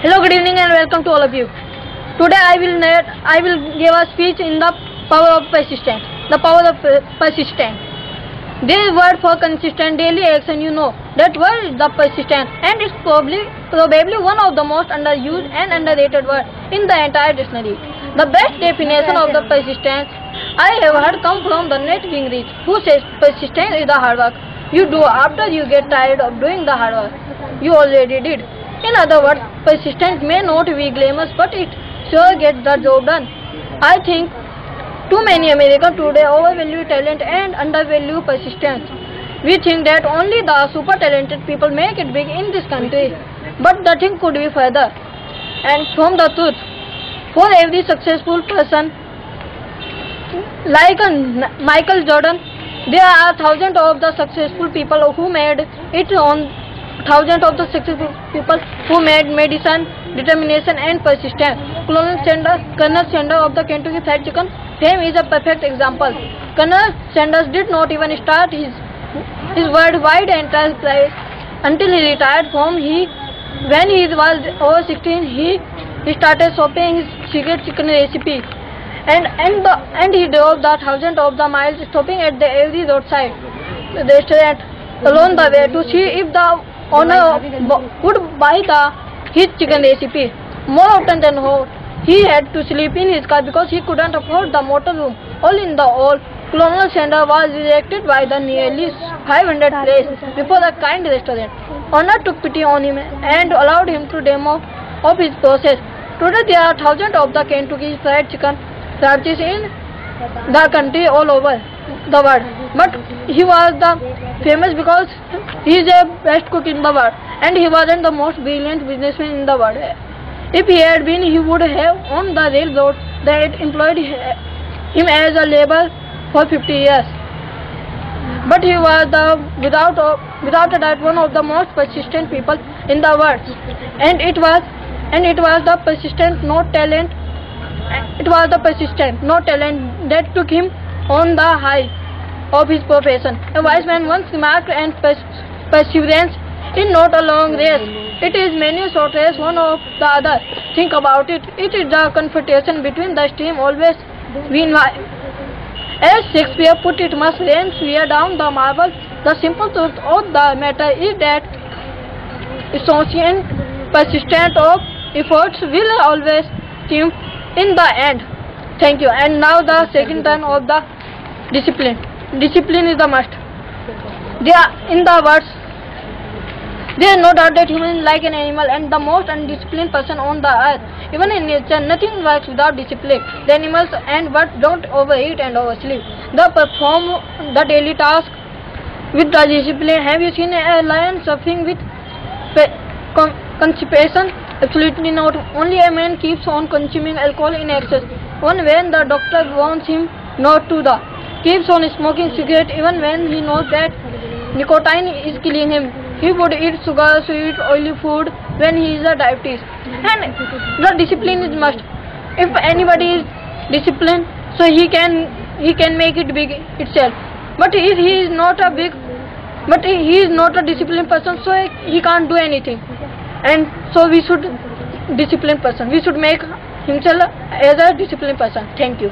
Hello, good evening and welcome to all of you. Today I will give a speech in the power of persistence. The power of persistence. This word for consistent daily action, that word is the persistence, and it's probably one of the most underused and underrated words in the entire dictionary. The best definition of the persistence I have heard come from the Nate Gingrich, who says persistence is the hard work you do after you get tired of doing the hard work you already did. In other words, persistence may not be glamorous, but it sure gets the job done. I think too many Americans today overvalue talent and undervalue persistence. We think that only the super talented people make it big in this country, but the thing could be further. And from the truth, for every successful person like Michael Jordan, there are thousands of the successful people who made it on thousands of the successful people who made medicine, determination and persistence. Colonel Sanders of the Kentucky Fried Chicken fame is a perfect example. Colonel Sanders did not even start his worldwide enterprise until he retired when he was over 16. He started shopping his secret chicken recipe, and he drove the thousands of the miles, stopping at every roadside restaurant along the way to see if the owner would buy his chicken recipe. More often than not, he had to sleep in his car because he couldn't afford the motor room. All in all, Colonel Sanders was rejected by the nearly 500 place before the kind restaurant owner took pity on him and allowed him to demo of his process. Today there are thousands of the Kentucky Fried Chicken branches in the country all over the world, but he was famous because he is the best cook in the world, and he wasn't the most brilliant businessman in the world. If he had been, he would have owned the railroad that employed him as a labor for 50 years. But he was without a doubt one of the most persistent people in the world, and it was the persistent, not talent. It was the persistent, not talent, that took him on the high of his profession. A wise man once remarked, and perseverance is not a long race, it is many short races, one of the other. Think about it. It is the confrontation between the stream always win. As Shakespeare put it, must rain swear down the marble. The simple truth of the matter is that association persistent of efforts will always triumph in the end. Thank you. And now the second turn of the discipline. Discipline is the must. There is no doubt that human is like an animal and the most undisciplined person on the earth. Even in nature, nothing works without discipline. The animals and birds don't overeat and oversleep. They perform the daily task with the discipline. Have you seen a lion suffering with constipation? Absolutely not. Only a man keeps on consuming alcohol in excess, even when the doctor warns him not to. Keeps on smoking cigarette even when he knows that nicotine is killing him. He would eat sugar, sweet, oily food when he is a diabetes. And the discipline is must. If anybody is disciplined, so he can make it big itself. But if he is not a disciplined person, so he can't do anything. And so we should disciplined person. We should make himself as a disciplined person. Thank you.